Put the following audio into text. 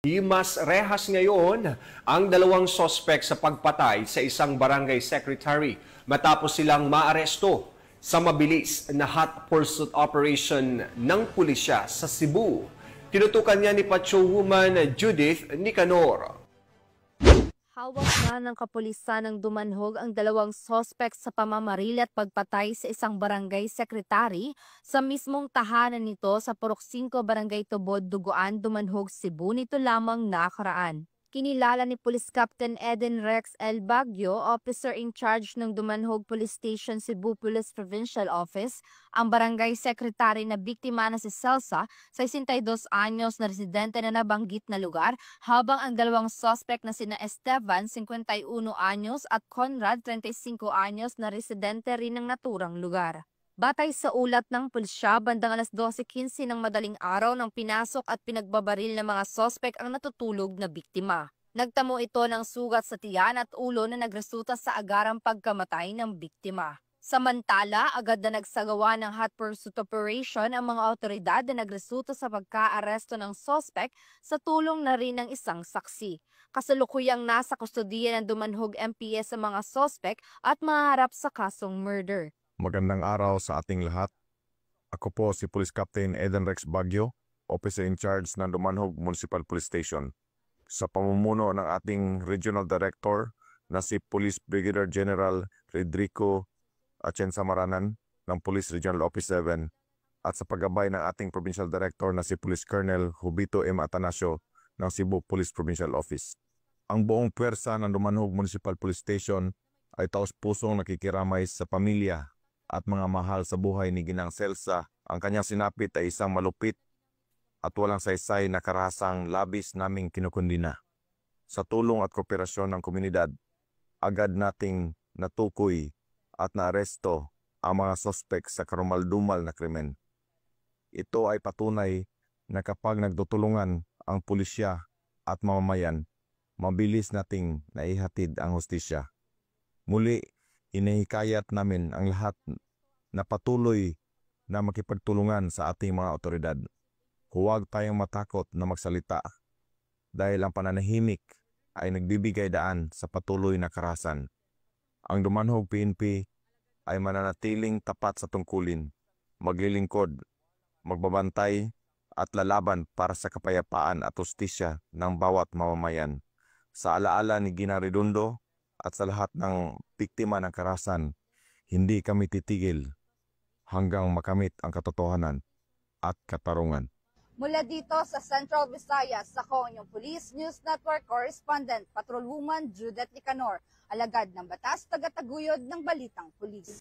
Himas rehas ngayon ang dalawang sospek sa pagpatay sa isang barangay secretary matapos silang maaresto sa mabilis na hot pursuit operation ng pulisya sa Cebu. Tinutukan niya ni Patrolwoman Judith Nicanor. Hawak na ng kapulisan ng Dumanhog ang dalawang sospek sa pamamaril at pagpatay sa isang barangay secretary sa mismong tahanan nito sa Purok 5 Barangay Tubod, Duguan, Dumanhog, Cebu nito lamang nakaraan. Kinilala ni Police Captain Eden Rex L. Baguio, Officer in Charge ng Dumanhog Police Station, Cebu Police Provincial Office, ang barangay secretary na biktima na si Celsa, 62 anyos na residente na nabanggit na lugar, habang ang dalawang suspect na sina Esteban, 51 anyos at Conrad, 35 anyos na residente rin ng naturang lugar. Batay sa ulat ng pulisya, bandang alas 12:15 ng madaling araw nang pinasok at pinagbabaril ng mga sospek ang natutulog na biktima. Nagtamo ito ng sugat sa tiyan at ulo na nagresulta sa agarang pagkamatay ng biktima. Samantala, agad na nagsagawa ng hot pursuit operation ang mga otoridad na nagresulta sa pagka-aresto ng sospek sa tulong na rin ng isang saksi. Kasalukuyang nasa kustodiya ng Dumanhog MPS sa mga sospek at maharap sa kasong murder. Magandang araw sa ating lahat. Ako po si Police Captain Eden Rex Baguio, Officer in Charge ng Dumanhog Municipal Police Station. Sa pamumuno ng ating Regional Director na si Police Brigadier General Rodrigo Atienza Maranan ng Police Regional Office 7 at sa paggabay ng ating Provincial Director na si Police Colonel Hubito M. Atanasio ng Cebu Police Provincial Office. Ang buong puwersa ng Dumanhog Municipal Police Station ay taos-pusong nakikiramay sa pamilya at mga mahal sa buhay ni Ginang Celsa. Ang kanyang sinapit ay isang malupit at walang saysay na karahasang labis naming kinukundina. Sa tulong at kooperasyon ng komunidad, agad nating natukoy at naaresto ang mga sospek sa karumal-dumal na krimen. Ito ay patunay na kapag nagtutulungan ang pulisya at mamamayan, mabilis nating naihatid ang hustisya. Muli, inihikayat namin ang lahat na patuloy na makipagtulungan sa ating mga otoridad. Huwag tayong matakot na magsalita dahil ang pananahimik ay nagbibigay daan sa patuloy na karahasan. Ang Dumanhog PNP ay mananatiling tapat sa tungkulin, maglilingkod, magbabantay at lalaban para sa kapayapaan at hustisya ng bawat mamamayan. Sa alaala ni Gina Redondo at sa lahat ng biktima ng karahasan, hindi kami titigil hanggang makamit ang katotohanan at katarungan. Mula dito sa Central Visayas, ako ang inyong Police News Network Correspondent, Patrolwoman Judith Nicanor, alagad ng batas, tagataguyod ng Balitang Pulis.